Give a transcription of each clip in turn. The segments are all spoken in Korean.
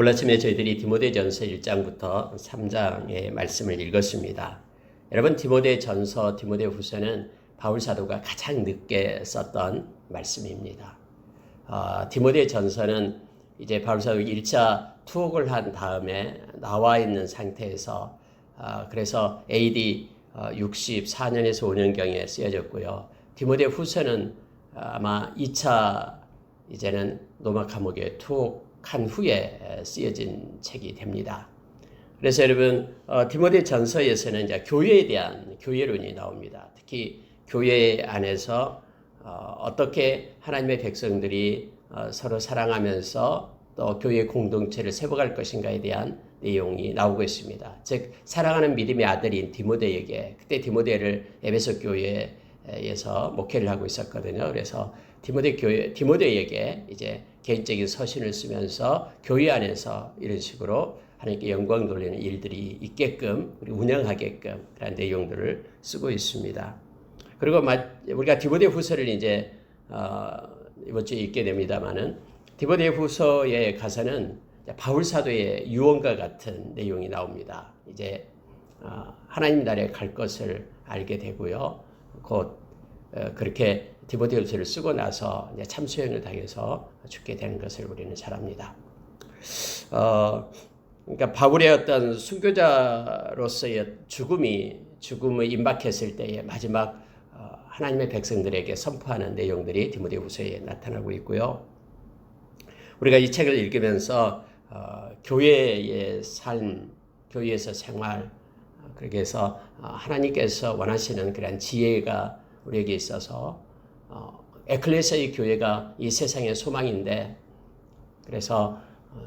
오늘 아침에 저희들이 디모데전서 1장부터 3장의 말씀을 읽었습니다. 여러분, 디모데전서, 디모데후서는 바울 사도가 가장 늦게 썼던 말씀입니다. 디모데전서는 이제 바울 사도가 1차 투옥을 한 다음에 나와 있는 상태에서 그래서 AD 64년에서 5년경에 쓰여졌고요. 디모데후서는 아마 2차 이제는 로마 감옥에 투옥한 후에 쓰여진 책이 됩니다. 그래서 여러분, 디모데 전서에서는 이제 교회에 대한 교회론이 나옵니다. 특히 교회 안에서 어떻게 하나님의 백성들이 서로 사랑하면서 또 교회 공동체를 세워갈 것인가에 대한 내용이 나오고 있습니다. 즉, 사랑하는 믿음의 아들인 디모데에게, 그때 디모데를 에베소 교회에서 목회를 하고 있었거든요. 그래서 디모데에게 이제 개인적인 서신을 쓰면서 교회 안에서 이런 식으로 하나님께 영광 돌리는 일들이 있게끔, 우리 운영하게끔 그런 내용들을 쓰고 있습니다. 그리고 우리가 디모데후서를 이제 이번 주에 읽게 됩니다만은 디모데후서에 가서는 바울 사도의 유언과 같은 내용이 나옵니다. 이제 하나님 나라에 갈 것을 알게 되고요. 곧 그렇게 디모데후서를 쓰고 나서 이제 참수형을 당해서 죽게 되는 것을 우리는 잘 압니다. 그러니까 바울의 어떤 순교자로서의 죽음을 임박했을 때의 마지막 하나님의 백성들에게 선포하는 내용들이 디모데후서에 나타나고 있고요. 우리가 이 책을 읽으면서 교회의 삶, 교회에서 생활, 그렇게 해서 하나님께서 원하시는 그런 지혜가 우리에게 있어서 에클레시아의 교회가 이 세상의 소망인데, 그래서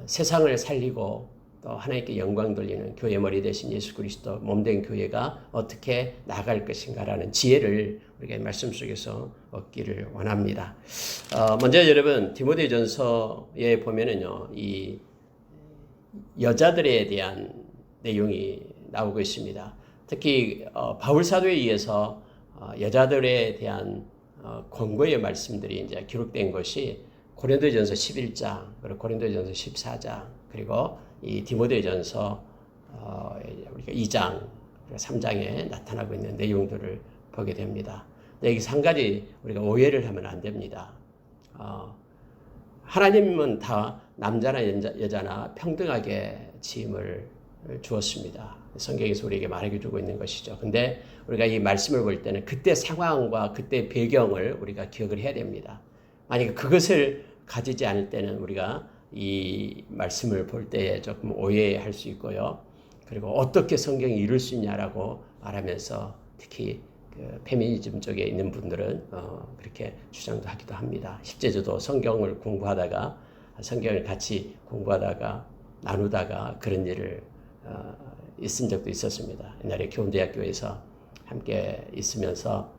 세상을 살리고 또 하나님께 영광 돌리는 교회 머리 대신 예수 그리스도 몸된 교회가 어떻게 나아갈 것인가라는 지혜를 우리가 말씀 속에서 얻기를 원합니다. 먼저 여러분, 디모데전서에 보면은요, 이 여자들에 대한 내용이 나오고 있습니다. 특히 바울 사도에 의해서 여자들에 대한 권고의 말씀들이 이제 기록된 것이 고린도전서 11장, 그리고 고린도전서 14장, 그리고 이 디모데전서 우리가 2장, 3장에 나타나고 있는 내용들을 보게 됩니다. 여기서 한 가지 우리가 오해를 하면 안 됩니다. 하나님은 다 남자나 여자나 평등하게 지음을 주었습니다. 성경에서 우리에게 말해 주고 있는 것이죠. 근데 우리가 이 말씀을 볼 때는 그때 상황과 그때 배경을 우리가 기억을 해야 됩니다. 만약에 그것을 가지지 않을 때는 우리가 이 말씀을 볼 때에 조금 오해할 수 있고요. 그리고 어떻게 성경이 이룰 수 있냐라고 말하면서 특히 그 페미니즘 쪽에 있는 분들은 그렇게 주장도 하기도 합니다. 실제 저도 성경을 공부하다가 성경을 같이 공부하다가 나누다가 그런 일을 있은 적도 있었습니다. 옛날에 교훈대학교에서 함께 있으면서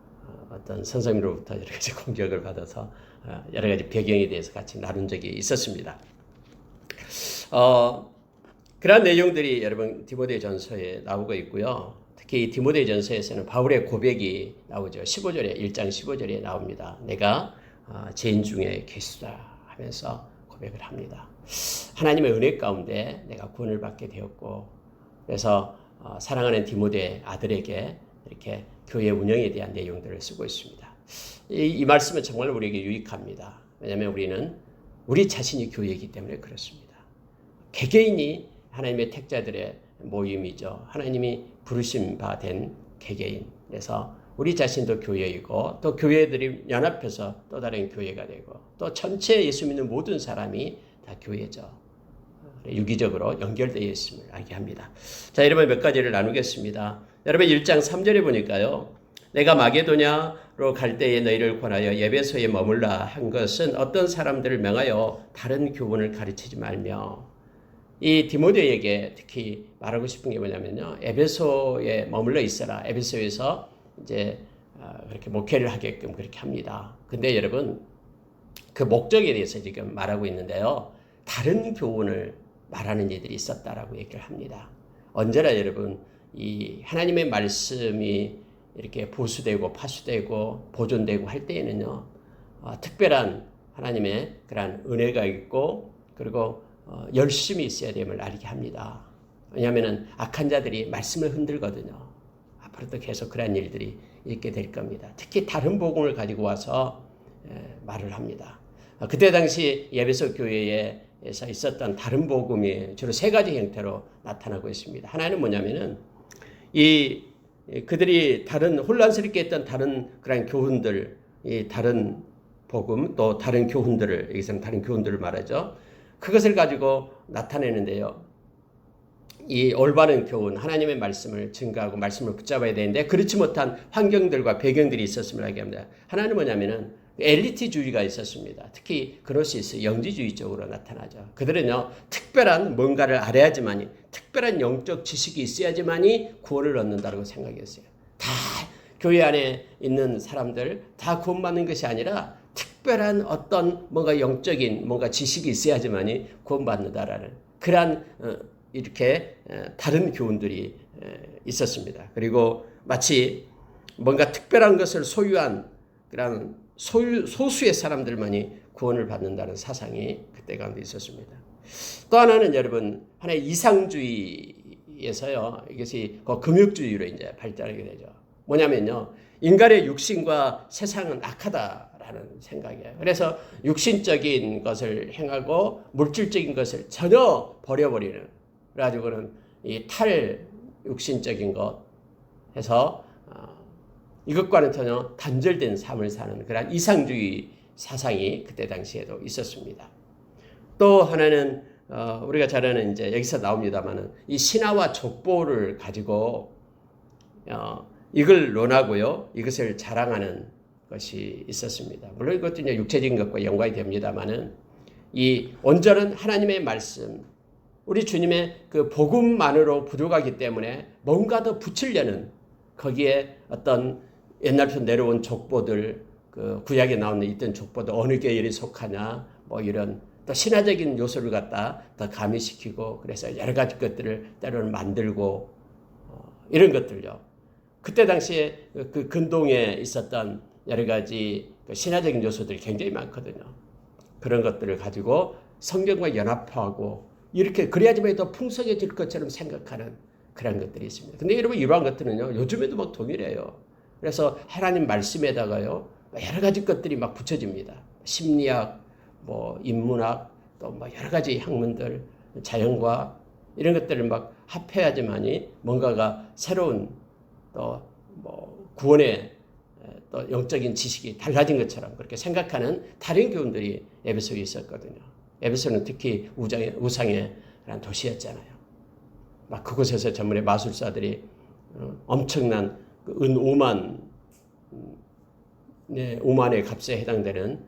어떤 선생님으로부터 여러 가지 공격을 받아서 여러 가지 배경에 대해서 같이 나눈 적이 있었습니다. 그런 내용들이 여러분 디모데전서에 나오고 있고요. 특히 디모데전서에서는 바울의 고백이 나오죠. 15절에 1장 15절에 나옵니다. 내가 죄인 중에 괴수다 하면서 고백을 합니다. 하나님의 은혜 가운데 내가 구원을 받게 되었고, 그래서 사랑하는 디모데 아들에게 이렇게 교회 운영에 대한 내용들을 쓰고 있습니다. 이 말씀은 정말 우리에게 유익합니다. 왜냐하면 우리는 우리 자신이 교회이기 때문에 그렇습니다. 개개인이 하나님의 택자들의 모임이죠. 하나님이 부르심 바 된 개개인. 그래서 우리 자신도 교회이고 또 교회들이 연합해서 또 다른 교회가 되고 또 전체 예수 믿는 모든 사람이 다 교회죠. 유기적으로 연결되어 있음을 알게 합니다. 자, 여러분 몇 가지를 나누겠습니다. 여러분 1장 3절에 보니까요. 내가 마게도냐로 갈 때에 너희를 권하여 에베소에 머물라 한 것은 어떤 사람들을 명하여 다른 교훈을 가르치지 말며, 이 디모데에게 특히 말하고 싶은 게 뭐냐면요. 에베소에 머물러 있어라. 에베소에서 이제 그렇게 목회를 하게끔 그렇게 합니다. 근데 여러분 그 목적에 대해서 지금 말하고 있는데요. 다른 교훈을 말하는 이들이 있었다라고 얘기를 합니다. 언제나 여러분 이 하나님의 말씀이 이렇게 보수되고 파수되고 보존되고 할 때에는요. 특별한 하나님의 그런 은혜가 있고, 그리고 열심히 있어야 됨을 알게 합니다. 왜냐하면 악한 자들이 말씀을 흔들거든요. 앞으로도 계속 그런 일들이 있게 될 겁니다. 특히 다른 복음을 가지고 와서 말을 합니다. 그때 당시 에베소 교회에서 있었던 다른 복음이 주로 세 가지 형태로 나타나고 있습니다. 하나는 뭐냐면은 그들이 다른 혼란스럽게 했던 다른 그런 교훈들, 이 다른 복음 또 다른 교훈들을 여기서는 다른 교훈들을 말하죠. 그것을 가지고 나타내는데요. 이 올바른 교훈, 하나님의 말씀을 증거하고 말씀을 붙잡아야 되는데 그렇지 못한 환경들과 배경들이 있었음을 알게 합니다. 하나는 뭐냐면은 엘리트주의가 있었습니다. 특히 그노시스 영지주의 쪽으로 나타나죠. 그들은요 특별한 뭔가를 알아야지만이 특별한 영적 지식이 있어야지만이 구원을 얻는다고 생각했어요. 다 교회 안에 있는 사람들 다 구원받는 것이 아니라 특별한 어떤 뭔가 영적인 뭔가 지식이 있어야지만이 구원받는다라는 그러한 이렇게 다른 교훈들이 있었습니다. 그리고 마치 뭔가 특별한 것을 소유한 그런 소수의 사람들만이 구원을 받는다는 사상이 그때 가운데 있었습니다. 또 하나는 여러분 하나의 이상주의에서요. 이것이 금욕주의로 이제 발달하게 되죠. 뭐냐면요. 인간의 육신과 세상은 악하다라는 생각이에요. 그래서 육신적인 것을 행하고 물질적인 것을 전혀 버려버리는 그래가지고는 이 탈육신적인 것 해서 이것과는 전혀 단절된 삶을 사는 그런 이상주의 사상이 그때 당시에도 있었습니다. 또 하나는 우리가 잘 아는 이제 여기서 나옵니다만은 이 신화와 족보를 가지고 이걸 논하고요, 이것을 자랑하는 것이 있었습니다. 물론 이것도 이제 육체적인 것과 연관이 됩니다만은 이 온전한 하나님의 말씀, 우리 주님의 그 복음만으로 부족하기 때문에 뭔가 더 붙이려는 거기에 어떤 옛날부터 내려온 족보들, 그 구약에 나오는 있던 족보들 어느 계열에 속하냐, 뭐 이런 또 신화적인 요소를 갖다 더 가미시키고 그래서 여러 가지 것들을 때로는 만들고 이런 것들요. 그때 당시에 그 근동에 있었던 여러 가지 신화적인 요소들이 굉장히 많거든요. 그런 것들을 가지고 성경과 연합하고 이렇게 그래야지만 더 풍성해질 것처럼 생각하는 그런 것들이 있습니다. 근데 여러분 이러한 것들은요 요즘에도 막 동일해요. 그래서 하나님 말씀에다가요 여러 가지 것들이 막 붙여집니다. 심리학, 뭐 인문학, 또 뭐 여러 가지 학문들, 자연과학 이런 것들을 막 합해야지만이 뭔가가 새로운 또 뭐 구원의 또 영적인 지식이 달라진 것처럼 그렇게 생각하는 다른 교훈들이 에베소에 있었거든요. 에베소는 특히 우상의 도시였잖아요. 막 그곳에서 전문의 마술사들이 엄청난 은 5만의 값에 해당되는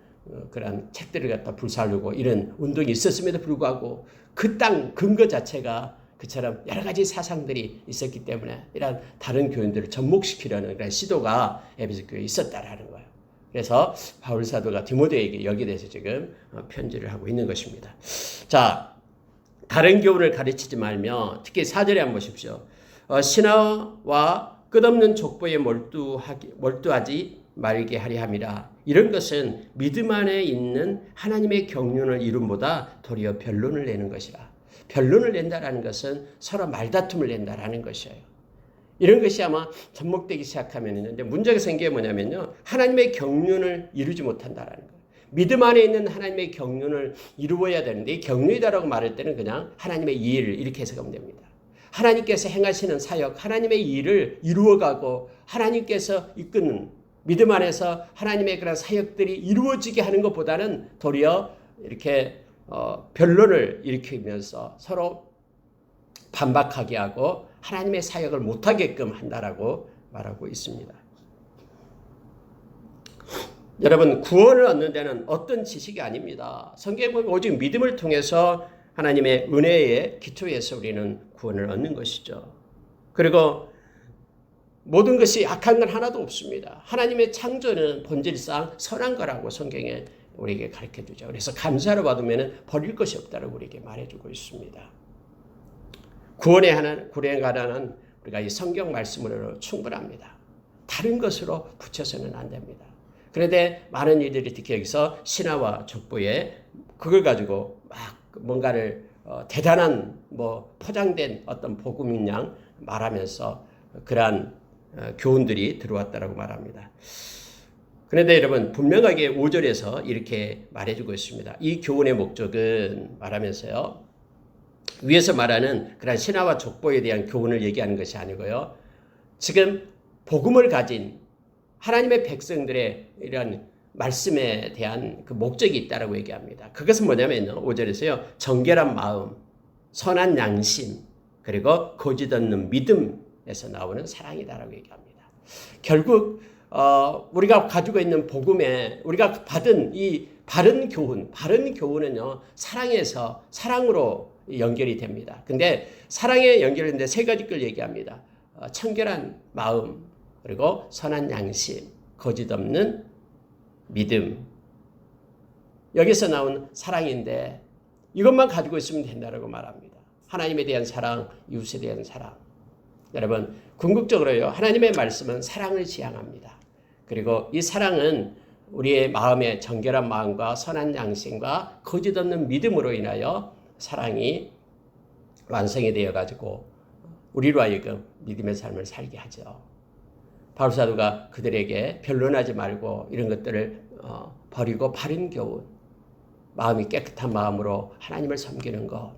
그런 책들을 갖다 불사르고 이런 운동이 있었음에도 불구하고 그 땅 근거 자체가 그처럼 여러 가지 사상들이 있었기 때문에 이런 다른 교인들을 접목시키려는 그런 시도가 에베소 교회에 있었다라는 거예요. 그래서 바울 사도가 디모데에게 여기에 대해서 지금 편지를 하고 있는 것입니다. 자, 다른 교훈을 가르치지 말며 특히 4절에 한번 보십시오. 신화와 끝없는 족보에 몰두하지 말게 하려 함이라. 이런 것은 믿음 안에 있는 하나님의 경륜을 이룸보다 도리어 변론을 내는 것이라. 변론을 낸다라는 것은 서로 말다툼을 낸다라는 것이에요. 이런 것이 아마 접목되기 시작하면 있는데 문제가 생긴 게 뭐냐면요. 하나님의 경륜을 이루지 못한다라는 거예요. 믿음 안에 있는 하나님의 경륜을 이루어야 되는데 이 경륜이다라고 말할 때는 그냥 하나님의 일을 이렇게 해석하면 됩니다. 하나님께서 행하시는 사역, 하나님의 일을 이루어가고 하나님께서 이끄는 믿음 안에서 하나님의 그런 사역들이 이루어지게 하는 것보다는 도리어 이렇게 변론을 일으키면서 서로 반박하게 하고 하나님의 사역을 못하게끔 한다라고 말하고 있습니다. 여러분 구원을 얻는 데는 어떤 지식이 아닙니다. 성경에 보면 오직 믿음을 통해서 하나님의 은혜의 기초에서 우리는 구원을 얻는 것이죠. 그리고 모든 것이 악한 건 하나도 없습니다. 하나님의 창조는 본질상 선한 거라고 성경에 우리에게 가르쳐주죠. 그래서 감사를 받으면 버릴 것이 없다고 우리에게 말해주고 있습니다. 구원에 관한 우리가 이 성경 말씀으로 충분합니다. 다른 것으로 붙여서는 안 됩니다. 그런데 많은 이들이 특히 여기서 신화와 족보에 그걸 가지고 막 뭔가를 대단한 포장된 어떤 복음인 양 말하면서 그러한 교훈들이 들어왔다라고 말합니다. 그런데 여러분 분명하게 5절에서 이렇게 말해주고 있습니다. 이 교훈의 목적은 말하면서요. 위에서 말하는 그런 신화와 족보에 대한 교훈을 얘기하는 것이 아니고요. 지금 복음을 가진 하나님의 백성들의 이런 말씀에 대한 그 목적이 있다라고 얘기합니다. 그것은 뭐냐면요. 5절에서요. 정결한 마음, 선한 양심, 그리고 거짓 없는 믿음에서 나오는 사랑이다라고 얘기합니다. 결국 우리가 가지고 있는 복음에 우리가 받은 이 바른 교훈은요. 사랑에서 사랑으로 연결이 됩니다. 근데 사랑에 연결되는데 세 가지 걸 얘기합니다. 청결한 마음, 그리고 선한 양심, 거짓 없는 믿음. 여기서 나온 사랑인데 이것만 가지고 있으면 된다고 말합니다. 하나님에 대한 사랑, 이웃에 대한 사랑. 여러분 궁극적으로요. 하나님의 말씀은 사랑을 지향합니다. 그리고 이 사랑은 우리의 마음의 정결한 마음과 선한 양심과 거짓 없는 믿음으로 인하여 사랑이 완성이 되어가지고 우리로 하여금 믿음의 삶을 살게 하죠. 바울사도가 그들에게 변론하지 말고 이런 것들을 버리고 바른 교훈, 마음이 깨끗한 마음으로 하나님을 섬기는 것,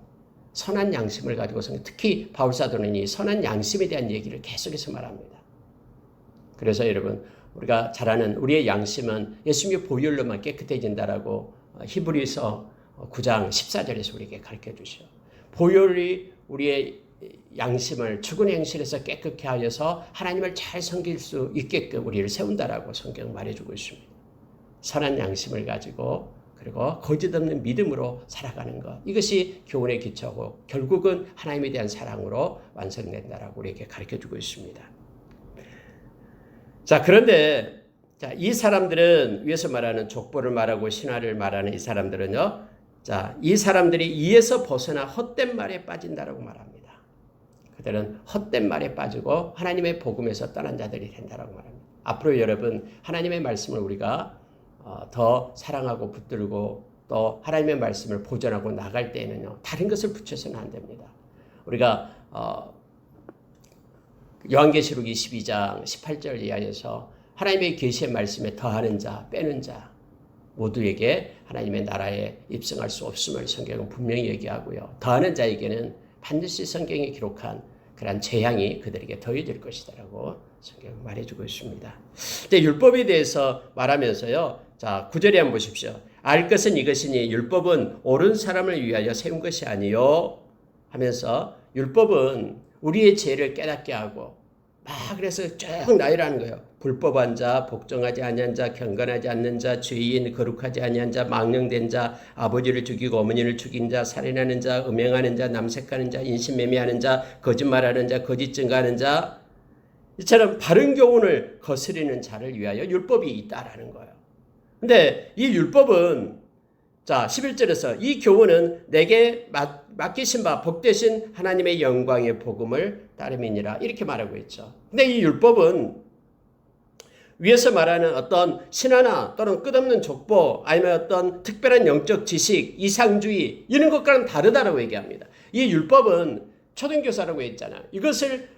선한 양심을 가지고 특히 바울사도는 이 선한 양심에 대한 얘기를 계속해서 말합니다. 그래서 여러분 우리가 잘 아는 우리의 양심은 예수님의 보혈로만 깨끗해진다라고 히브리서 9장 14절에서 우리에게 가르쳐 주시오. 보혈이 우리의 양심을 죽은 행실에서 깨끗게 하여서 하나님을 잘 섬길 수 있게끔 우리를 세운다라고 성경 말해주고 있습니다. 선한 양심을 가지고 그리고 거짓 없는 믿음으로 살아가는 것. 이것이 교훈의 기초고 결국은 하나님에 대한 사랑으로 완성된다라고 우리에게 가르쳐주고 있습니다. 자, 그런데 이 사람들은 위에서 말하는 족보를 말하고 신화를 말하는 이 사람들은요. 자, 이 사람들이 이에서 벗어나 헛된 말에 빠진다라고 말합니다. 그들은 헛된 말에 빠지고 하나님의 복음에서 떠난 자들이 된다라고 말합니다. 앞으로 여러분 하나님의 말씀을 우리가 더 사랑하고 붙들고 또 하나님의 말씀을 보존하고 나갈 때에는요. 다른 것을 붙여서는 안 됩니다. 우리가 요한계시록 22장 18절 이하에서 하나님의 계시의 말씀에 더하는 자, 빼는 자 모두에게 하나님의 나라에 입성할 수 없음을 성경은 분명히 얘기하고요. 더하는 자에게는 반드시 성경이 기록한 그러한 재앙이 그들에게 더해질 것이다라고 성경은 말해주고 있습니다. 근데 율법에 대해서 말하면서요. 자, 9절에 한번 보십시오. 알 것은 이것이니 율법은 옳은 사람을 위하여 세운 것이 아니요 하면서 율법은 우리의 죄를 깨닫게 하고 그래서 쭉 나열하는 거예요. 불법한 자, 복종하지 아니한 자, 경건하지 않는 자, 죄인, 거룩하지 아니한 자, 망령된 자, 아버지를 죽이고 어머니를 죽인 자, 살인하는 자, 음행하는 자, 남색하는 자, 인신매매하는 자, 거짓말하는 자, 거짓 증거하는 자, 이처럼 바른 교훈을 거스리는 자를 위하여 율법이 있다라는 거예요. 근데 이 율법은 자 11절에서 이 교훈은 내게 맡기신 바 복되신 하나님의 영광의 복음을 따름이니라 이렇게 말하고 있죠. 근데 이 율법은 위에서 말하는 어떤 신화나 또는 끝없는 족보 아니면 어떤 특별한 영적 지식, 이상주의 이런 것과는 다르다라고 얘기합니다. 이 율법은 초등교사라고 했잖아요. 이것을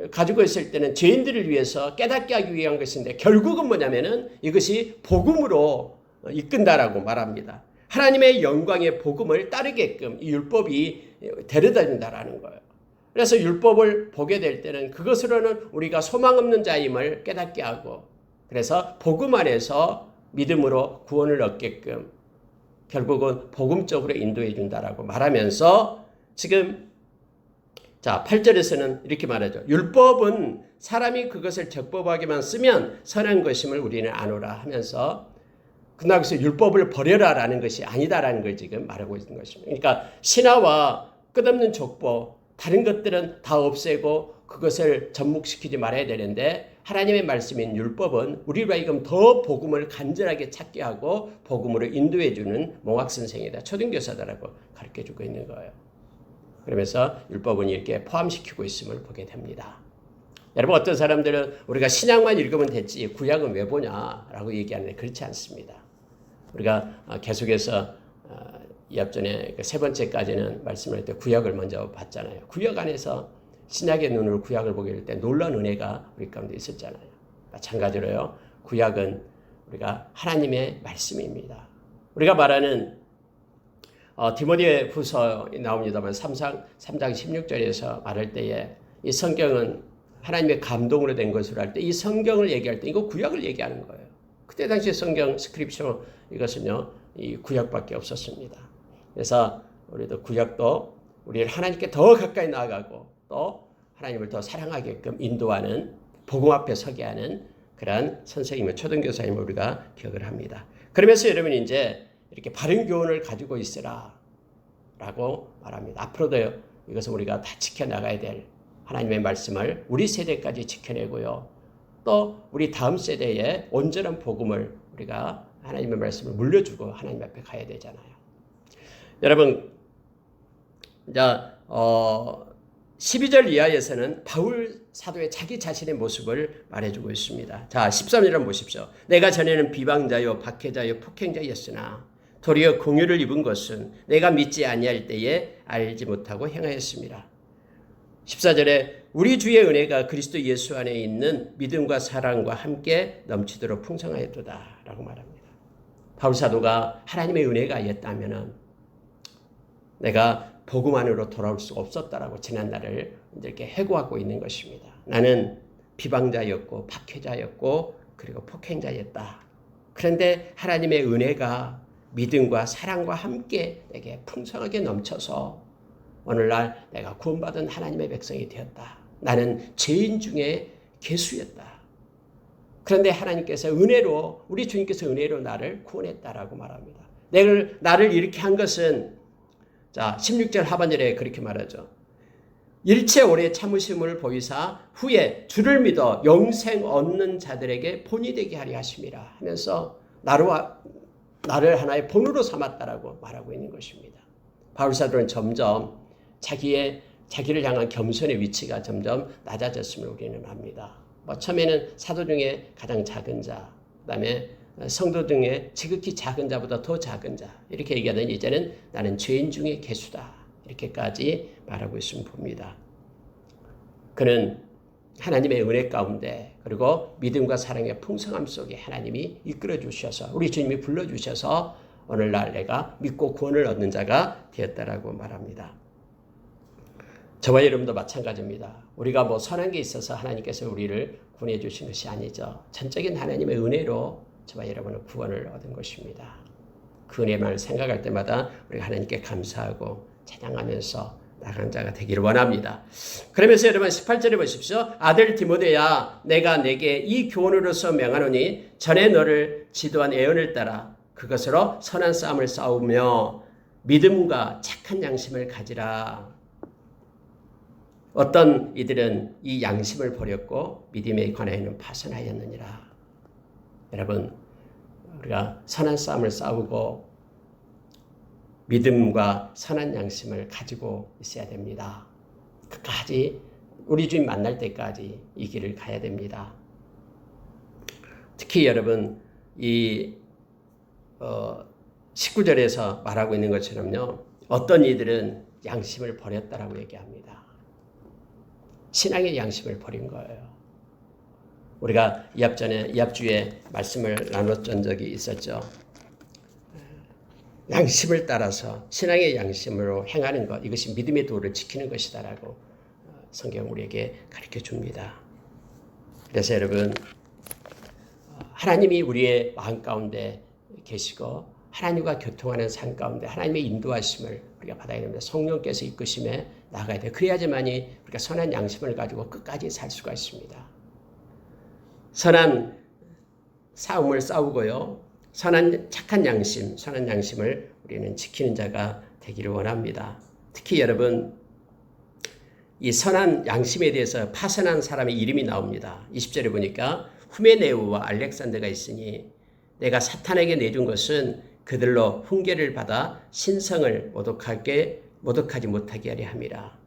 가지고 있을 때는 죄인들을 위해서 깨닫게 하기 위한 것인데 결국은 뭐냐면은 이것이 복음으로 이끈다라고 말합니다. 하나님의 영광의 복음을 따르게끔 이 율법이 데려다 준다라는 거예요. 그래서 율법을 보게 될 때는 그것으로는 우리가 소망 없는 자임을 깨닫게 하고 그래서 복음 안에서 믿음으로 구원을 얻게끔 결국은 복음적으로 인도해 준다라고 말하면서 지금 자 8절에서는 이렇게 말하죠. 율법은 사람이 그것을 적법하게만 쓰면 선한 것임을 우리는 아노라 하면서 그나그서 율법을 버려라라는 것이 아니다라는 걸 지금 말하고 있는 것입니다. 그러니까 신화와 끝없는 족보 다른 것들은 다 없애고 그것을 접목시키지 말아야 되는데 하나님의 말씀인 율법은 우리로 하여금 더 복음을 간절하게 찾게 하고 복음으로 인도해 주는 몽학선생이다. 초등교사다라고 가르쳐주고 있는 거예요. 그러면서 율법은 이렇게 포함시키고 있음을 보게 됩니다. 여러분 어떤 사람들은 우리가 신약만 읽으면 됐지 구약은 왜 보냐라고 얘기하는데 그렇지 않습니다. 우리가 계속해서 앞전에 세 번째까지는 말씀을 할 때 구약을 먼저 봤잖아요. 구약 안에서 신약의 눈으로 구약을 보게 될 때 놀라운 은혜가 우리 가운데 있었잖아요. 마찬가지로요. 구약은 우리가 하나님의 말씀입니다. 우리가 말하는 디모데 후서 나옵니다만 3장 16절에서 말할 때에 이 성경은 하나님의 감동으로 된 것으로 할 때 이 성경을 얘기할 때 이거 구약을 얘기하는 거예요. 그때 당시 성경 스크립처 이것은요 이 구약밖에 없었습니다. 그래서 우리도 구약도 우리를 하나님께 더 가까이 나아가고 또 하나님을 더 사랑하게끔 인도하는 복음 앞에 서게 하는 그러한 선생님을 초등교사님을 우리가 기억을 합니다. 그러면서 여러분 이제 이렇게 바른 교훈을 가지고 있으라 라고 말합니다. 앞으로도 이것은 우리가 다 지켜나가야 될 하나님의 말씀을 우리 세대까지 지켜내고요. 또 우리 다음 세대에 온전한 복음을 우리가 하나님의 말씀을 물려주고 하나님 앞에 가야 되잖아요. 여러분, 이제 12절 이하에서는 바울 사도의 자기 자신의 모습을 말해주고 있습니다. 자, 13절 한번 보십시오. 내가 전에는 비방자요 박해자요 폭행자였으나 도리어 공유를 입은 것은 내가 믿지 아니할 때에 알지 못하고 행하였습니다. 14절에 우리 주의 은혜가 그리스도 예수 안에 있는 믿음과 사랑과 함께 넘치도록 풍성하였도다 라고 말합니다. 바울 사도가 하나님의 은혜가 아니었다면 내가 복음 안으로 돌아올 수가 없었다라고 지난날을 이렇게 해고하고 있는 것입니다. 나는 비방자였고 박해자였고 그리고 폭행자였다. 그런데 하나님의 은혜가 믿음과 사랑과 함께 내게 풍성하게 넘쳐서 오늘날 내가 구원받은 하나님의 백성이 되었다. 나는 죄인 중에 괴수였다. 그런데 하나님께서 은혜로 우리 주님께서 은혜로 나를 구원했다라고 말합니다. 나를 이렇게 한 것은 자 16절 하반절에 그렇게 말하죠. 일체 오래 참으심을 보이사 후에 주를 믿어 영생 얻는 자들에게 본이 되게 하려 하심이라 하면서 나를 하나의 본으로 삼았다라고 말하고 있는 것입니다. 바울 사도는 점점 자기를 향한 겸손의 위치가 점점 낮아졌음을 우리는 압니다. 처음에는 사도 중에 가장 작은 자, 그다음에 성도 중에 지극히 작은 자보다 더 작은 자 이렇게 얘기하더니 이제는 나는 죄인 중에 괴수다 이렇게까지 말하고 있음을 봅니다. 그는 하나님의 은혜 가운데 그리고 믿음과 사랑의 풍성함 속에 하나님이 이끌어 주셔서 우리 주님이 불러주셔서 오늘날 내가 믿고 구원을 얻는 자가 되었다라고 말합니다. 저와 여러분도 마찬가지입니다. 우리가 선한 게 있어서 하나님께서 우리를 구원해 주신 것이 아니죠. 전적인 하나님의 은혜로 저와 여러분은 구원을 얻은 것입니다. 그 은혜만을 생각할 때마다 우리가 하나님께 감사하고 찬양하면서 나간 자가 되기를 원합니다. 그러면서 여러분 18절에 보십시오. 아들 디모데야 내가 내게 이 교훈으로서 명하노니 전에 너를 지도한 애언을 따라 그것으로 선한 싸움을 싸우며 믿음과 착한 양심을 가지라. 어떤 이들은 이 양심을 버렸고 믿음에 관하여는 파선하였느니라. 여러분 우리가 선한 싸움을 싸우고 믿음과 선한 양심을 가지고 있어야 됩니다. 끝까지 우리 주님 만날 때까지 이 길을 가야 됩니다. 특히 여러분 이 19절에서 말하고 있는 것처럼요. 어떤 이들은 양심을 버렸다라고 얘기합니다. 신앙의 양심을 버린 거예요. 우리가 이 앞주에 말씀을 나눴던 적이 있었죠. 양심을 따라서 신앙의 양심으로 행하는 것 이것이 믿음의 도를 지키는 것이다라고 성경 우리에게 가르쳐 줍니다. 그래서 여러분 하나님이 우리의 마음 가운데 계시고 하나님과 교통하는 삶 가운데 하나님의 인도하심을 우리가 받아야 됩니다. 성령께서 이끄심에 나가야 돼요. 그래야지만이 우리가 선한 양심을 가지고 끝까지 살 수가 있습니다. 선한 싸움을 싸우고요. 착한 양심, 선한 양심을 우리는 지키는 자가 되기를 원합니다. 특히 여러분, 이 선한 양심에 대해서 파선한 사람의 이름이 나옵니다. 20절에 보니까 후메네우와 알렉산더가 있으니 내가 사탄에게 내준 것은 그들로 훈계를 받아 신성을 모독하지 못하게 하려 함이라.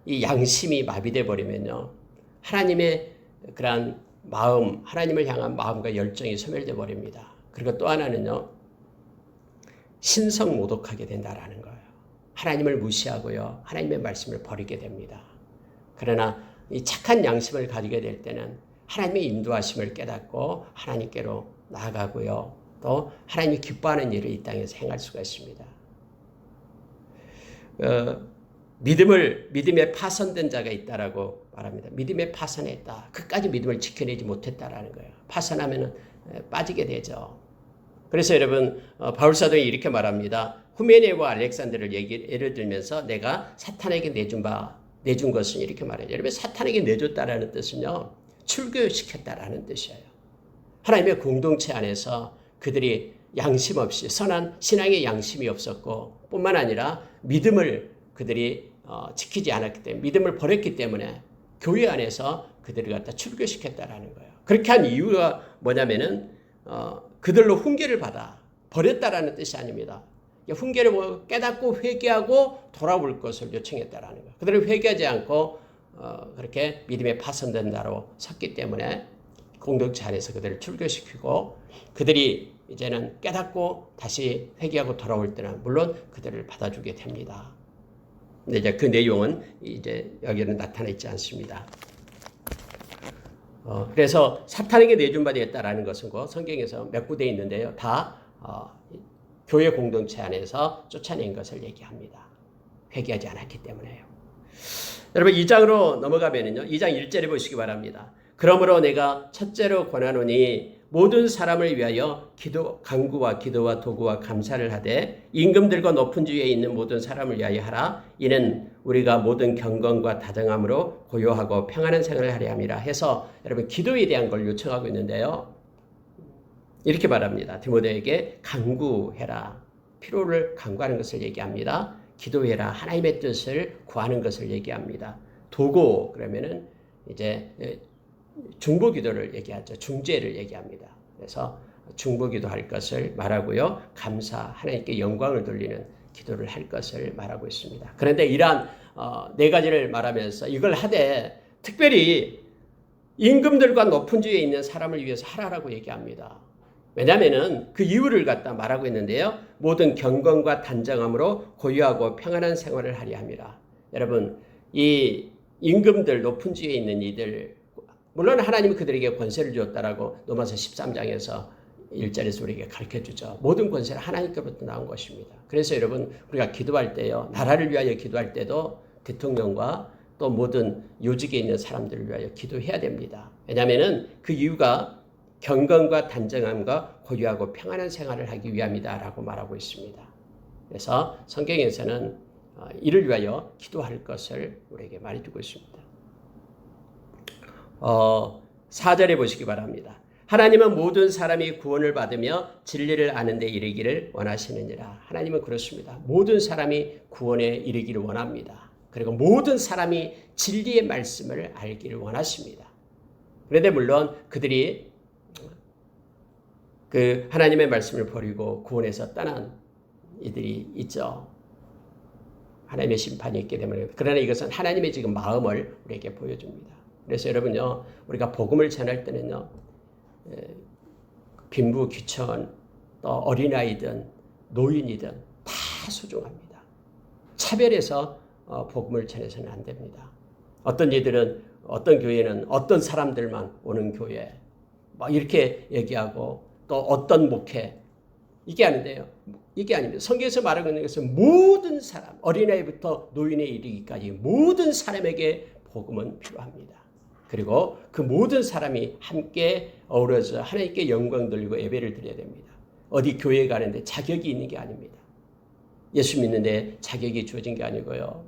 이 양심이 마비돼 버리면요. 하나님의 그러한 마음, 하나님을 향한 마음과 열정이 소멸돼 버립니다. 그리고 또 하나는요. 신성모독하게 된다라는 거예요. 하나님을 무시하고요. 하나님의 말씀을 버리게 됩니다. 그러나 이 착한 양심을 가지게 될 때는 하나님의 인도하심을 깨닫고 하나님께로 나아가고요. 또 하나님이 기뻐하는 일을 이 땅에서 행할 수가 있습니다. 믿음에 파손된 자가 있다라고 말합니다. 믿음에 파손했다. 끝까지 믿음을 지켜내지 못했다라는 거예요. 파손하면 빠지게 되죠. 그래서 여러분 바울 사도이 이렇게 말합니다. 후메네와 알렉산더를 예를 들면서 내가 사탄에게 내준 것은 이렇게 말해요. 여러분 사탄에게 내줬다라는 뜻은요. 출교시켰다라는 뜻이에요. 하나님의 공동체 안에서 그들이 양심 없이 선한 신앙의 양심이 없었고 뿐만 아니라 믿음을 그들이 지키지 않았기 때문에 믿음을 버렸기 때문에 교회 안에서 그들을 갖다 출교시켰다라는 거예요. 그렇게 한 이유가 뭐냐면은 그들로 훈계를 받아 버렸다라는 뜻이 아닙니다. 훈계를 깨닫고 회개하고 돌아올 것을 요청했다라는 거예요. 그들을 회개하지 않고 그렇게 믿음에 파손된 자로 섰기 때문에 공동체 안에서 그들을 출교시키고 그들이 이제는 깨닫고 다시 회개하고 돌아올 때는 물론 그들을 받아주게 됩니다. 근데 이제 그 내용은 이제 여기는 나타나 있지 않습니다. 그래서 사탄에게 내준 바 되었다라는 것은 성경에서 몇 구대 있는데요. 다 교회 공동체 안에서 쫓아낸 것을 얘기합니다. 회개하지 않았기 때문에요. 여러분 2장으로 넘어가면은요. 2장 1절에 보시기 바랍니다. 그러므로 내가 첫째로 권하노니 모든 사람을 위하여 간구와 기도와 도구와 감사를 하되 임금들과 높은 주위에 있는 모든 사람을 위하여 하라. 이는 우리가 모든 경건과 다정함으로 고요하고 평안한 생활을 하려 함이라 해서 여러분 기도에 대한 걸 요청하고 있는데요. 이렇게 말합니다. 디모데에게 간구해라. 피로를 간구하는 것을 얘기합니다. 기도해라. 하나님의 뜻을 구하는 것을 얘기합니다. 도구 그러면은 이제 중보기도를 얘기하죠. 중재를 얘기합니다. 그래서 중보기도할 것을 말하고요. 감사, 하나님께 영광을 돌리는 기도를 할 것을 말하고 있습니다. 그런데 이러한 네 가지를 말하면서 이걸 하되 특별히 임금들과 높은 주위에 있는 사람을 위해서 하라라고 얘기합니다. 왜냐하면 그 이유를 갖다 말하고 있는데요. 모든 경건과 단정함으로 고유하고 평안한 생활을 하려 함이라. 여러분 이 임금들 높은 주위에 있는 이들 물론 하나님이 그들에게 권세를 주었다라고 로마서 13장에서 1절에서 우리에게 가르쳐주죠. 모든 권세는 하나님께로부터 나온 것입니다. 그래서 여러분 우리가 기도할 때요. 나라를 위하여 기도할 때도 대통령과 또 모든 요직에 있는 사람들을 위하여 기도해야 됩니다. 왜냐하면 그 이유가 경건과 단정함과 고유하고 평안한 생활을 하기 위함이다라고 말하고 있습니다. 그래서 성경에서는 이를 위하여 기도할 것을 우리에게 말해주고 있습니다. 4절에 보시기 바랍니다. 하나님은 모든 사람이 구원을 받으며 진리를 아는 데 이르기를 원하시느니라. 하나님은 그렇습니다. 모든 사람이 구원에 이르기를 원합니다. 그리고 모든 사람이 진리의 말씀을 알기를 원하십니다. 그런데 물론 그들이 그 하나님의 말씀을 버리고 구원에서 떠난 이들이 있죠. 하나님의 심판이 있게 되면 그러나 이것은 하나님의 지금 마음을 우리에게 보여줍니다. 그래서 여러분요, 우리가 복음을 전할 때는요, 빈부, 귀천, 또 어린아이든 노인이든 다 소중합니다. 차별해서 복음을 전해서는 안 됩니다. 어떤 이들은 어떤 교회는 어떤 사람들만 오는 교회 막 이렇게 얘기하고 또 어떤 목회 이게 아닌데요. 이게 아닙니다. 성경에서 말하고 있는 것은 모든 사람 어린아이부터 노인에 이르기까지 모든 사람에게 복음은 필요합니다. 그리고 그 모든 사람이 함께 어우러져 하나님께 영광 돌리고 예배를 드려야 됩니다. 어디 교회에 가는데 자격이 있는 게 아닙니다. 예수 믿는데 자격이 주어진 게 아니고요.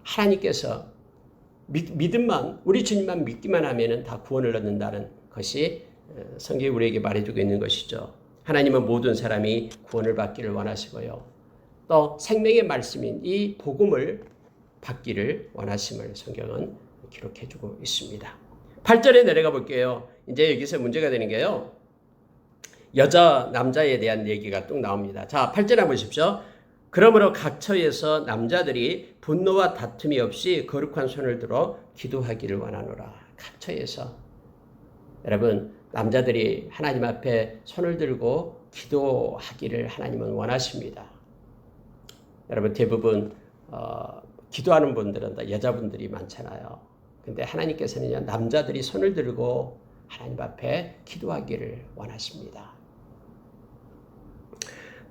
하나님께서 믿음만 우리 주님만 믿기만 하면은 다 구원을 얻는다는 것이 성경이 우리에게 말해주고 있는 것이죠. 하나님은 모든 사람이 구원을 받기를 원하시고요. 또 생명의 말씀인 이 복음을 받기를 원하심을 성경은 기록해주고 있습니다. 8절에 내려가 볼게요. 이제 여기서 문제가 되는 게요. 여자, 남자에 대한 얘기가 또 나옵니다. 자, 8절 한번 보십시오. 그러므로 각 처에서 남자들이 분노와 다툼이 없이 거룩한 손을 들어 기도하기를 원하노라. 각 처에서. 여러분, 남자들이 하나님 앞에 손을 들고 기도하기를 하나님은 원하십니다. 여러분 대부분 기도하는 분들은 다 여자분들이 많잖아요. 근데 하나님께서는 남자들이 손을 들고 하나님 앞에 기도하기를 원하십니다.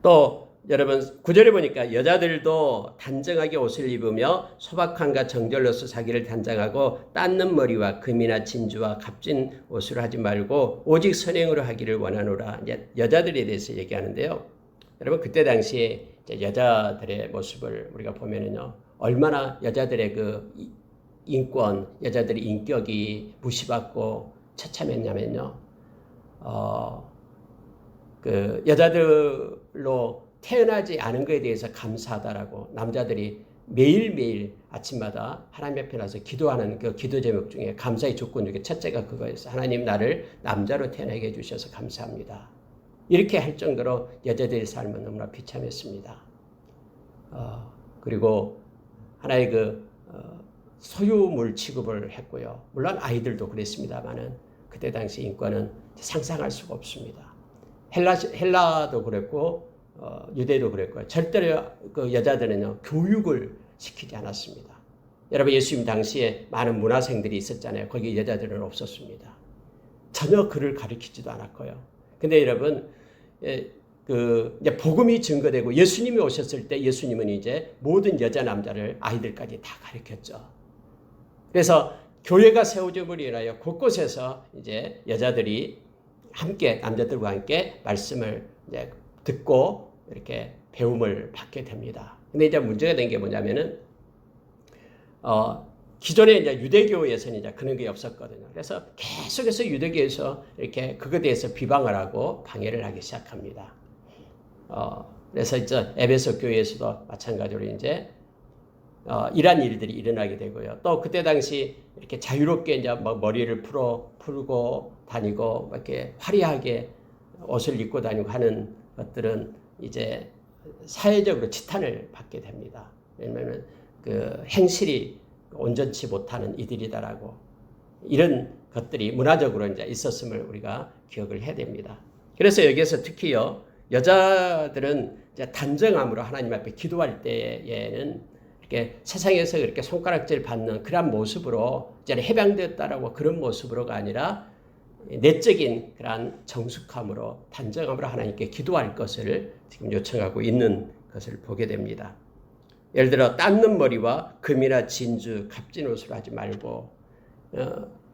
또 여러분 9절에 보니까 여자들도 단정하게 옷을 입으며 소박함과 정절로서 자기를 단장하고 닦는 머리와 금이나 진주와 값진 옷으로 하지 말고 오직 선행으로 하기를 원하노라. 이제 여자들에 대해서 얘기하는데요. 여러분 그때 당시에 여자들의 모습을 우리가 보면은요, 얼마나 여자들의 그 인권, 여자들의 인격이 무시받고 처참했냐면요, 그 여자들로 태어나지 않은 것에 대해서 감사하다라고 남자들이 매일매일 아침마다 하나님 앞에 나서 기도하는 그 기도 제목 중에 감사의 조건 중에 첫째가 그거였어요. 하나님 나를 남자로 태어나게 해주셔서 감사합니다. 이렇게 할 정도로 여자들의 삶은 너무나 비참했습니다. 그리고 하나의 그 소유물 취급을 했고요. 물론 아이들도 그랬습니다만은 그때 당시 인권은 상상할 수가 없습니다. 헬라도 그랬고 유대도 그랬고요. 절대로 그 여자들은요 교육을 시키지 않았습니다. 여러분 예수님 당시에 많은 문화생들이 있었잖아요. 거기 여자들은 없었습니다. 전혀 그를 가르치지도 않았고요. 근데 여러분 그 이제 복음이 증거되고 예수님이 오셨을 때 예수님은 이제 모든 여자 남자를 아이들까지 다 가르쳤죠. 그래서 교회가 세워짐으로 인하여 곳곳에서 이제 여자들이 함께 남자들과 함께 말씀을 이제 듣고 이렇게 배움을 받게 됩니다. 근데 이제 문제가 된 게 뭐냐면은 기존에 이제 유대교에서는 이제 그런 게 없었거든요. 그래서 계속해서 유대교에서 이렇게 그것에 대해서 비방을 하고 방해를 하기 시작합니다. 그래서 이제 에베소 교회에서도 마찬가지로 이제 이러한 일들이 일어나게 되고요. 또 그때 당시 이렇게 자유롭게 이제 막 머리를 풀고 다니고 이렇게 화려하게 옷을 입고 다니고 하는 것들은 이제 사회적으로 지탄을 받게 됩니다. 왜냐하면 그 행실이 온전치 못하는 이들이다라고 이런 것들이 문화적으로 이제 있었음을 우리가 기억을 해야 됩니다. 그래서 여기에서 특히요 여자들은 이제 단정함으로 하나님 앞에 기도할 때에는 이렇게 세상에서 그렇게 손가락질 받는 그런 모습으로 이제 해방되었다라고 그런 모습으로가 아니라 내적인 그러한 정숙함으로 단정함으로 하나님께 기도할 것을 지금 요청하고 있는 것을 보게 됩니다. 예를 들어 닦는 머리와 금이나 진주, 값진 옷으로 하지 말고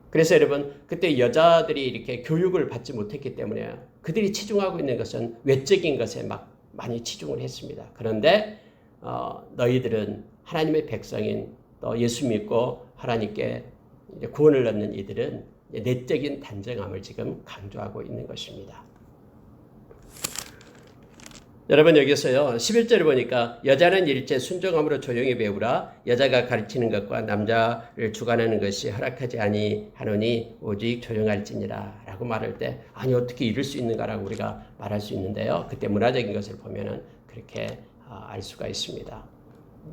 그래서 여러분 그때 여자들이 이렇게 교육을 받지 못했기 때문에 그들이 치중하고 있는 것은 외적인 것에 막 많이 치중을 했습니다. 그런데 너희들은 하나님의 백성인 또 예수 믿고 하나님께 구원을 얻는 이들은 내적인 단정함을 지금 강조하고 있는 것입니다. 여러분 여기서요 11절을 보니까 여자는 일제 순종함으로 조용히 배우라. 여자가 가르치는 것과 남자를 주관하는 것이 허락하지 아니하노니 오직 조용할지니라 라고 말할 때 아니 어떻게 이럴 수 있는가라고 우리가 말할 수 있는데요. 그때 문화적인 것을 보면은 그렇게 알 수가 있습니다.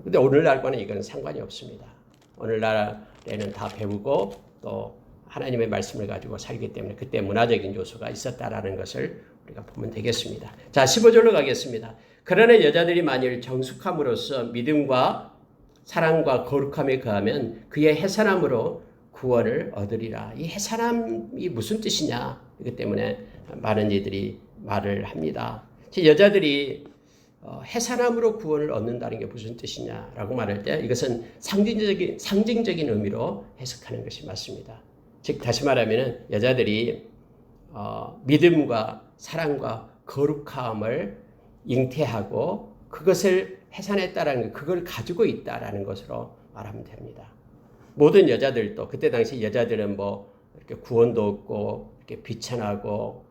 근데 오늘날과는 이건 상관이 없습니다. 오늘날에는 다 배우고 또 하나님의 말씀을 가지고 살기 때문에 그때 문화적인 요소가 있었다라는 것을 우리가 보면 되겠습니다. 자, 15절로 가겠습니다. 그러나 여자들이 만일 정숙함으로써 믿음과 사랑과 거룩함에 거하면 그의 해산함으로 구원을 얻으리라. 이 해산함이 무슨 뜻이냐? 이것 때문에 많은 이들이 말을 합니다. 여자들이 해산함으로 구원을 얻는다는 게 무슨 뜻이냐라고 말할 때 이것은 상징적인 의미로 해석하는 것이 맞습니다. 즉 다시 말하면 여자들이 믿음과 사랑과 거룩함을 잉태하고 그것을 해산했다라는 그걸 가지고 있다라는 것으로 말하면 됩니다. 모든 여자들도 그때 당시 여자들은 뭐 이렇게 구원도 없고 이렇게 비천하고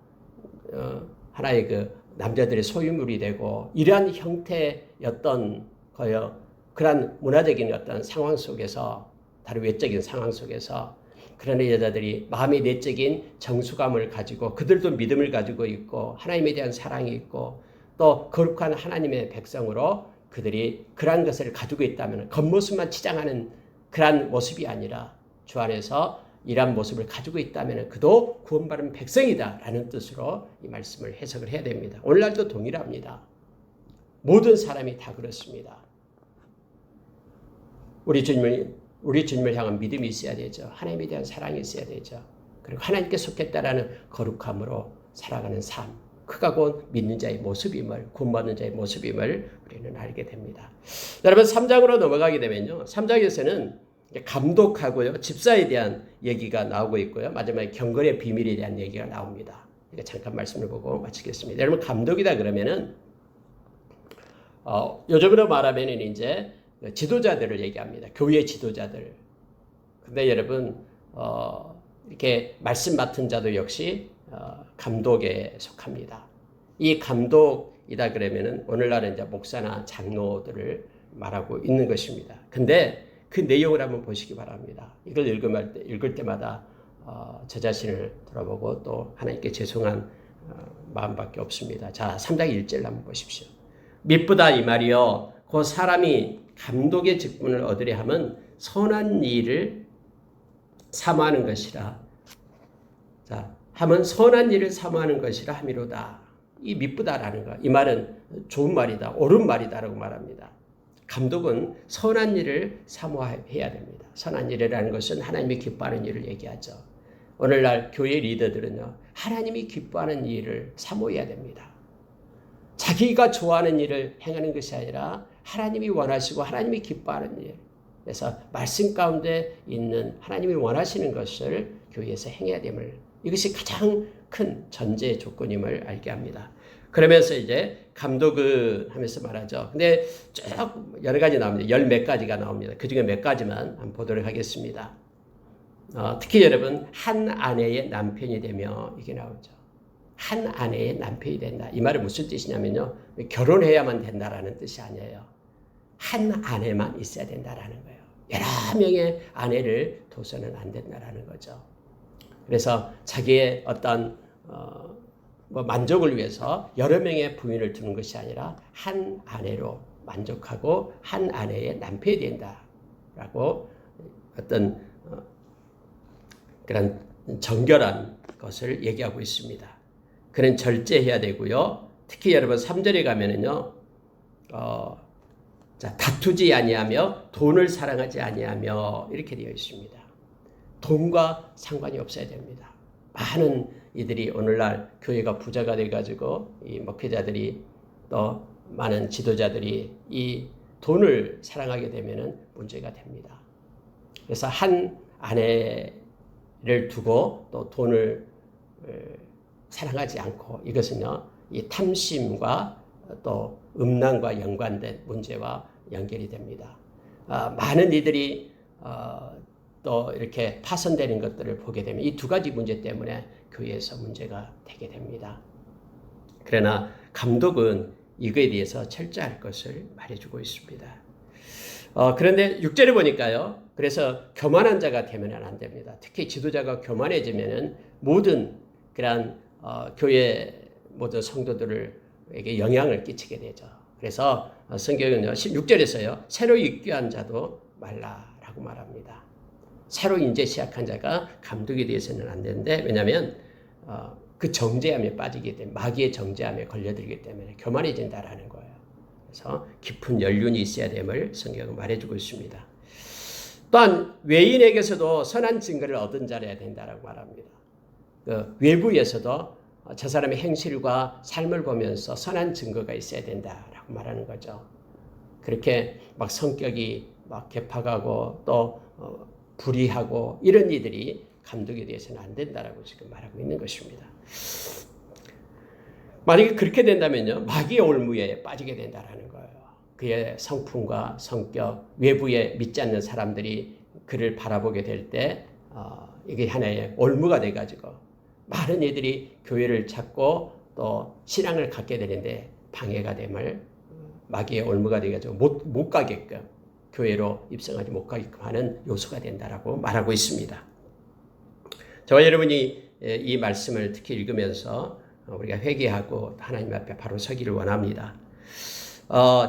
하나의 그 남자들의 소유물이 되고 이러한 형태였던 거요. 그러한 문화적인 어떤 상황 속에서 다른 외적인 상황 속에서 그러나 여자들이 마음의 내적인 정수감을 가지고 그들도 믿음을 가지고 있고 하나님에 대한 사랑이 있고 또 거룩한 하나님의 백성으로 그들이 그러한 것을 가지고 있다면 겉모습만 치장하는 그러한 모습이 아니라 주 안에서 이러한 모습을 가지고 있다면 그도 구원받은 백성이다라는 뜻으로 이 말씀을 해석을 해야 됩니다. 오늘날도 동일합니다. 모든 사람이 다 그렇습니다. 우리 주님을 향한 믿음이 있어야 되죠. 하나님에 대한 사랑이 있어야 되죠. 그리고 하나님께 속했다라는 거룩함으로 살아가는 삶, 그가 곧 믿는 자의 모습임을, 구원받는 자의 모습임을 우리는 알게 됩니다. 여러분 3장으로 넘어가게 되면요, 3장에서는 감독하고요, 집사에 대한 얘기가 나오고 있고요, 마지막에 경건의 비밀에 대한 얘기가 나옵니다. 그러니까 잠깐 말씀을 보고 마치겠습니다. 여러분 감독이다 그러면은 요즘으로 말하면은 이제 지도자들을 얘기합니다. 교회 지도자들. 근데 여러분 이렇게 말씀 맡은 자도 역시 감독에 속합니다. 이 감독이다 그러면은 오늘날은 이제 목사나 장로들을 말하고 있는 것입니다. 근데 그 내용을 한번 보시기 바랍니다. 이걸 읽을 때마다 저 자신을 돌아보고 또 하나님께 죄송한 마음밖에 없습니다. 자, 3장 1절 한번 보십시오. 미쁘다 이 말이요, 그 사람이 감독의 직분을 얻으려 하면 선한 일을 사모하는 것이라. 자, 하면 선한 일을 사모하는 것이라 함이로다. 이 미쁘다라는 거, 이 말은 좋은 말이다, 옳은 말이다라고 말합니다. 감독은 선한 일을 사모해야 됩니다. 선한 일이라는 것은 하나님이 기뻐하는 일을 얘기하죠. 오늘날 교회 리더들은요, 하나님이 기뻐하는 일을 사모해야 됩니다. 자기가 좋아하는 일을 행하는 것이 아니라 하나님이 원하시고 하나님이 기뻐하는 일, 그래서 말씀 가운데 있는 하나님이 원하시는 것을 교회에서 행해야 됨을, 이것이 가장 큰 전제 조건임을 알게 합니다. 그러면서 이제 감독은 하면서 말하죠. 근데 쭉 여러 가지 나옵니다. 열 몇 가지가 나옵니다. 그 중에 몇 가지만 한번 보도록 하겠습니다. 특히 여러분, 한 아내의 남편이 되며 이게 나오죠. 한 아내의 남편이 된다. 이 말은 무슨 뜻이냐면요, 결혼해야만 된다라는 뜻이 아니에요. 한 아내만 있어야 된다라는 거예요. 여러 명의 아내를 둬서는 안 된다라는 거죠. 그래서 자기의 어떤 만족을 위해서 여러 명의 부인을 두는 것이 아니라 한 아내로 만족하고 한 아내의 남편이 된다라고 어떤 그런 정결한 것을 얘기하고 있습니다. 그는 절제해야 되고요. 특히 여러분 3절에 가면은요, 다투지 아니하며 돈을 사랑하지 아니하며 이렇게 되어 있습니다. 돈과 상관이 없어야 됩니다. 많은 이들이 오늘날 교회가 부자가 돼가지고 이 목회자들이 또 많은 지도자들이 이 돈을 사랑하게 되면은 문제가 됩니다. 그래서 한 아내를 두고 또 돈을 사랑하지 않고, 이것은요, 이 탐심과 또 음란과 연관된 문제와 연결이 됩니다. 많은 이들이 또 이렇게 파손되는 것들을 보게 되면 이 두 가지 문제 때문에 교회에서 문제가 되게 됩니다. 그러나 감독은 이거에 대해서 철저할 것을 말해주고 있습니다. 그런데 6절에 보니까요, 그래서 교만한 자가 되면 안 됩니다. 특히 지도자가 교만해지면은 모든 그런 교회 모든 성도들에게 영향을 끼치게 되죠. 그래서 성경은요, 16절에서요, 새로 입교한 자도 말라라고 말합니다. 새로 이제 시작한 자가 감독에 대해서는 안 되는데, 왜냐하면 그 정죄함에 빠지게 되면, 마귀의 정죄함에 걸려들기 때문에 교만해진다라는 거예요. 그래서 깊은 연륜이 있어야 됨을 성경은 말해주고 있습니다. 또한 외인에게서도 선한 증거를 얻은 자라야 된다라고 말합니다. 외부에서도 저 사람의 행실과 삶을 보면서 선한 증거가 있어야 된다라고 말하는 거죠. 그렇게 막 성격이 막 개팍하고 또 불의하고 이런 이들이 감독에 대해서는 안 된다라고 지금 말하고 있는 것입니다. 만약에 그렇게 된다면요, 마귀의 올무에 빠지게 된다라는 거예요. 그의 성품과 성격, 외부에 믿지 않는 사람들이 그를 바라보게 될 때 이게 하나의 올무가 돼가지고 많은 이들이 교회를 찾고 또 신앙을 갖게 되는데 방해가 됨을, 마귀의 올무가 돼가지고 못 가게끔, 교회로 입성하지 못 가게끔 하는 요소가 된다라고 말하고 있습니다. 저와 여러분이 이 말씀을 특히 읽으면서 우리가 회개하고 하나님 앞에 바로 서기를 원합니다.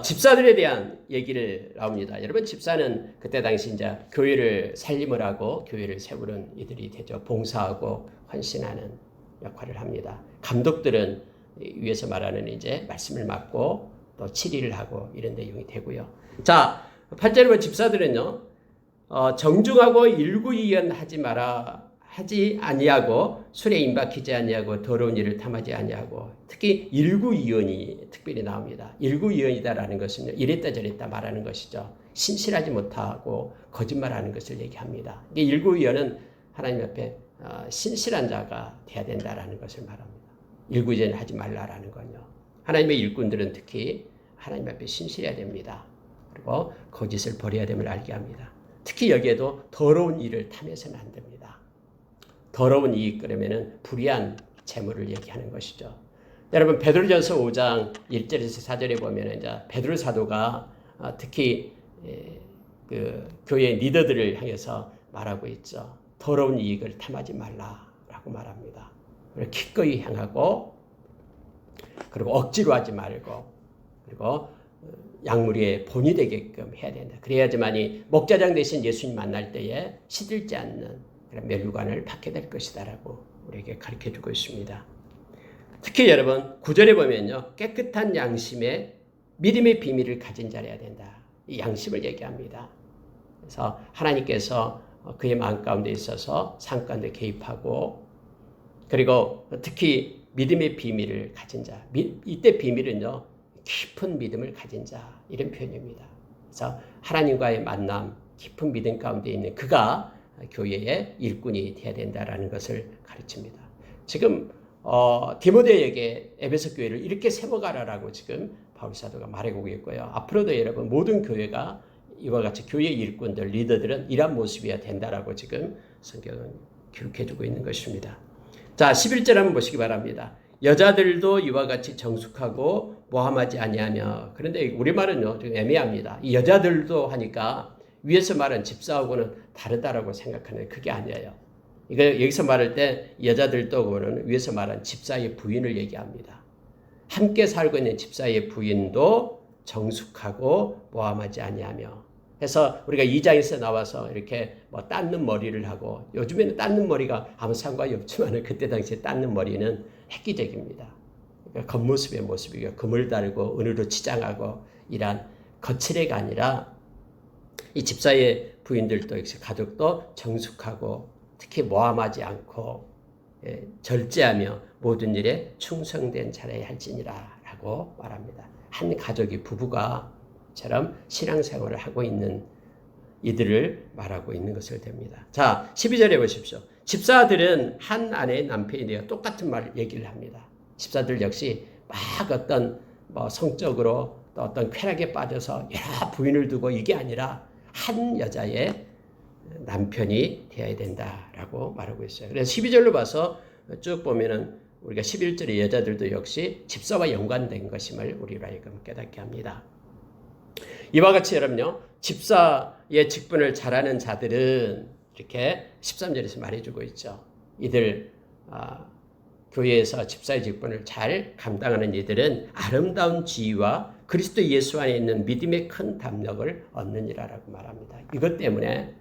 집사들에 대한 얘기를 나옵니다. 여러분, 집사는 그때 당시 이제 교회를 살림을 하고 교회를 세우는 이들이 되죠. 봉사하고 헌신하는 역할을 합니다. 감독들은 위에서 말하는 이제 말씀을 맡고 또 치리를 하고 이런 내용이 되고요. 자, 8절에 보면 집사들은요, 정중하고 일구이연하지 아니하고 술에 임박히지 아니하고 더러운 일을 탐하지 아니하고, 특히 일구이연이 특별히 나옵니다. 일구이연이다라는 것은 이랬다 저랬다 말하는 것이죠. 신실하지 못하고 거짓말하는 것을 얘기합니다. 이게 일구이연은 하나님 앞에 신실한 자가 돼야 된다라는 것을 말합니다. 일구이연을 하지 말라라는 건요. 하나님의 일꾼들은 특히 하나님 앞에 신실해야 됩니다. 그리고 거짓을 버려야 됨을 알게 합니다. 특히 여기에도 더러운 일을 탐해서는 안 됩니다. 더러운 이익, 그러면은 불의한 재물을 얘기하는 것이죠. 여러분, 베드로전서 5장 1절에서 4절에 보면 이제 베드로 사도가 특히 그 교회 리더들을 향해서 말하고 있죠. 더러운 이익을 탐하지 말라라고 말합니다. 기꺼이 행하고, 그리고 억지로 하지 말고, 그리고 약물의 본이 되게끔 해야 된다. 그래야지만이 목자장 대신 예수님 만날 때에 시들지 않는 그런 멸류관을 받게 될 것이다라고 우리에게 가르쳐주고 있습니다. 특히 여러분, 9절에 보면요, 깨끗한 양심에 믿음의 비밀을 가진 자라야 된다. 이 양심을 얘기합니다. 그래서 하나님께서 그의 마음 가운데 있어서 삶 가운데 개입하고, 그리고 특히 믿음의 비밀을 가진 자. 이때 비밀은요, 깊은 믿음을 가진 자, 이런 표현입니다. 그래서 하나님과의 만남, 깊은 믿음 가운데 있는 그가 교회의 일꾼이 되어야 된다라는 것을 가르칩니다. 지금 디모데에게 에베소 교회를 이렇게 세워가라라고 지금 바울 사도가 말하고 있고요. 앞으로도 여러분, 모든 교회가 이와 같이 교회 일꾼들, 리더들은 이런 모습이어야 된다라고 지금 성경은 기록해주고 있는 것입니다. 자, 11절 한번 보시기 바랍니다. 여자들도 이와 같이 정숙하고 모함하지 아니하며. 그런데 우리말은요, 좀 애매합니다. 이 여자들도 하니까 위에서 말한 집사하고는 다르다라고 생각하는, 그게 아니에요. 이거 여기서 말할 때 여자들도 그거는 위에서 말한 집사의 부인을 얘기합니다. 함께 살고 있는 집사의 부인도 정숙하고 모함하지 아니하며. 해서 우리가 2장에서 나와서 이렇게 뭐 닦는 머리를 하고, 요즘에는 닦는 머리가 아무 상관이 없지만 그때 당시에 닦는 머리는 획기적입니다. 그러니까 겉모습의 모습이고, 금을 달고 은으로 치장하고 이런 거칠애가 아니라 이 집사의 부인들도 역시 가족도 정숙하고 특히 모함하지 않고 절제하며 모든 일에 충성된 자라야 할지니라 라고 말합니다. 한 가족이 부부가처럼 신앙생활을 하고 있는 이들을 말하고 있는 것을 됩니다. 자, 12절에 보십시오. 집사들은 한 아내의 남편이 되어 똑같은 말 얘기를 합니다. 집사들 역시 막 어떤 성적으로 또 어떤 쾌락에 빠져서 여러 부인을 두고 이게 아니라 한 여자의 남편이 되어야 된다라고 말하고 있어요. 그래서 12절로 봐서 쭉 보면은 우리가 11절의 여자들도 역시 집사와 연관된 것임을 우리로 하여금 깨닫게 합니다. 이와 같이 여러분요, 집사의 직분을 잘하는 자들은 이렇게 13절에서 말해주고 있죠. 이들 교회에서 집사의 직분을 잘 감당하는 이들은 아름다운 지위와 그리스도 예수 안에 있는 믿음의 큰 담력을 얻느니라라고 말합니다. 이것 때문에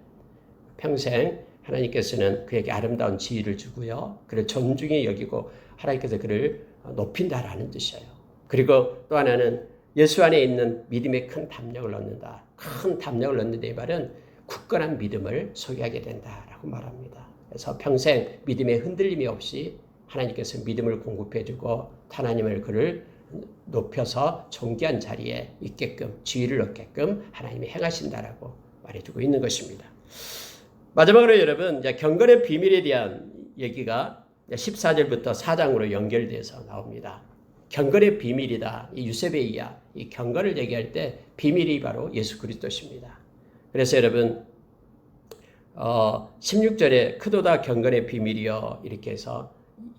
평생 하나님께서는 그에게 아름다운 지위를 주고요, 그를 존중히 여기고 하나님께서 그를 높인다라는 뜻이에요. 그리고 또 하나는 예수 안에 있는 믿음의 큰 담력을 얻는다. 큰 담력을 얻는다, 이 말은 굳건한 믿음을 소유하게 된다라고 말합니다. 그래서 평생 믿음에 흔들림이 없이 하나님께서 믿음을 공급해주고 하나님을 그를 높여서 존귀한 자리에 있게끔, 지위를 얻게끔 하나님이 행하신다라고 말해주고 있는 것입니다. 마지막으로 여러분, 이제 경건의 비밀에 대한 얘기가 14절부터 4장으로 연결돼서 나옵니다. 경건의 비밀이다. 이 유세베이야, 이 경건을 얘기할 때 비밀이 바로 예수 그리스도십니다. 그래서 여러분, 16절에 크도다 경건의 비밀이여 이렇게 해서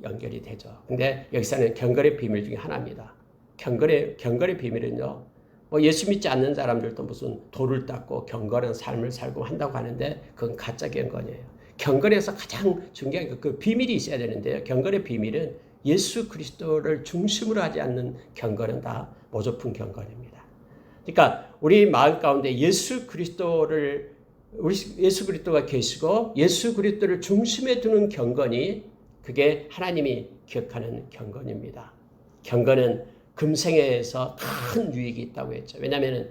연결이 되죠. 근데 여기서는 경건의 비밀 중에 하나입니다. 경건의 비밀은요, 뭐 예수 믿지 않는 사람들도 무슨 돌을 닦고 경건한 삶을 살고 한다고 하는데 그건 가짜 경건이에요. 경건에서 가장 중요한 그 비밀이 있어야 되는데요. 경건의 비밀은 예수 그리스도를 중심으로 하지 않는 경건은 다 모조품 경건입니다. 그러니까 우리 마음 가운데 예수 그리스도가 계시고 예수 그리스도를 중심에 두는 경건이 그게 하나님이 기억하는 경건입니다. 경건은 금생에서 큰 유익이 있다고 했죠. 왜냐하면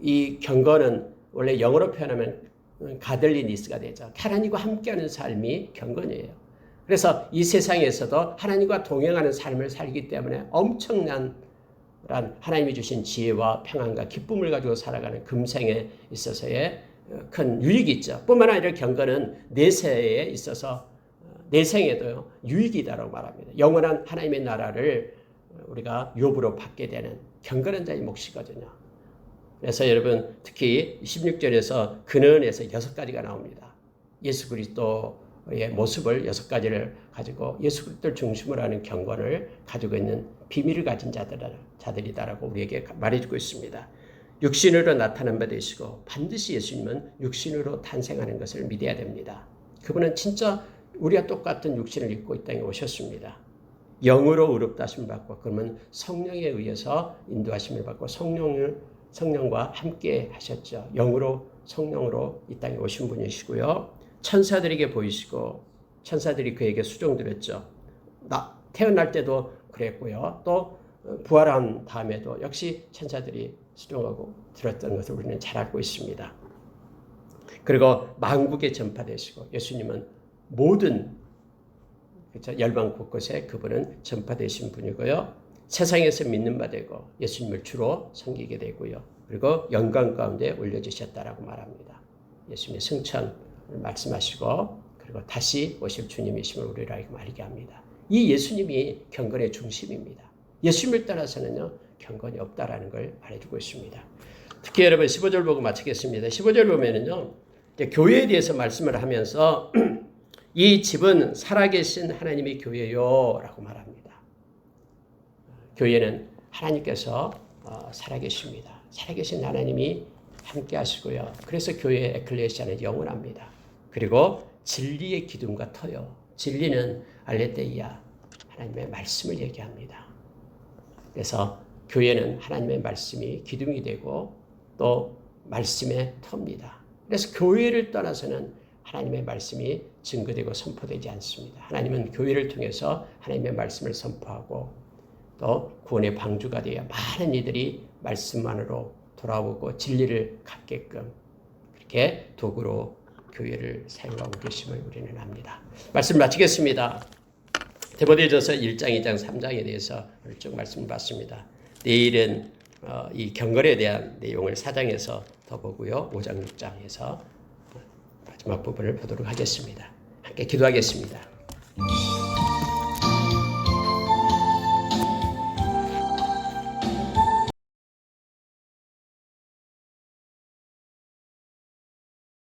이 경건은 원래 영어로 표현하면 가들리니스가 되죠. 하나님과 함께하는 삶이 경건이에요. 그래서 이 세상에서도 하나님과 동행하는 삶을 살기 때문에 엄청난 하나님이 주신 지혜와 평안과 기쁨을 가지고 살아가는 금생에 있어서의 큰 유익이 있죠. 뿐만 아니라 경건은 내세에 있어서 내생에도 유익이다라고 말합니다. 영원한 하나님의 나라를 우리가 유업으로 받게 되는 경건한 자의 몫이거든요. 그래서 여러분 특히 16절에서 근원에서 6가지가 나옵니다. 예수 그리스도의 모습을 6가지를 가지고 예수 그리스도를 중심으로 하는 경건을 가지고 있는 비밀을 가진 자들이다라고 우리에게 말해주고 있습니다. 육신으로 나타난 바 되시고 반드시 예수님은 육신으로 탄생하는 것을 믿어야 됩니다. 그분은 진짜 우리와 똑같은 육신을 입고 이 땅에 오셨습니다. 영으로 의롭다 하심을 받고 그러면 성령에 의해서 인도하심을 받고 성령과 함께 하셨죠. 영으로 성령으로 이 땅에 오신 분이시고요. 천사들에게 보이시고 천사들이 그에게 수종드렸죠. 태어날 때도 그랬고요. 또 부활한 다음에도 역시 천사들이 수종하고 들었던 것을 우리는 잘 알고 있습니다. 그리고 만국에 전파되시고 예수님은 모든 열방 곳곳에 그분은 전파되신 분이고요. 세상에서 믿는 바 되고 예수님을 주로 섬기게 되고요. 그리고 영광 가운데 올려주셨다라고 말합니다. 예수님의 승천을 말씀하시고 그리고 다시 오실 주님이심을 우리에게 말하게 합니다. 이 예수님이 경건의 중심입니다. 예수님을 떠나서는요 경건이 없다라는 걸 말해주고 있습니다. 특히 여러분 15절 보고 마치겠습니다. 15절 보면은요 교회에 대해서 말씀을 하면서 이 집은 살아계신 하나님의 교회요 라고 말합니다. 교회는 하나님께서 살아계십니다. 살아계신 하나님이 함께 하시고요. 그래서 교회의 에클레시아는 영원합니다. 그리고 진리의 기둥과 터요. 진리는 알레테이아 하나님의 말씀을 얘기합니다. 그래서 교회는 하나님의 말씀이 기둥이 되고 또 말씀의 터입니다. 그래서 교회를 떠나서는 하나님의 말씀이 증거되고 선포되지 않습니다. 하나님은 교회를 통해서 하나님의 말씀을 선포하고 또 구원의 방주가 되어 많은 이들이 말씀만으로 돌아오고 진리를 갖게끔 그렇게 도구로 교회를 사용하고 계심을 우리는 압니다. 말씀 마치겠습니다. 디모데전서 1장, 2장, 3장에 대해서 오늘 쭉 말씀을 봤습니다. 내일은 이 경건에 대한 내용을 4장에서 더 보고요. 5장, 6장에서 마지막 부분을 보도록 하겠습니다. 함께 기도하겠습니다.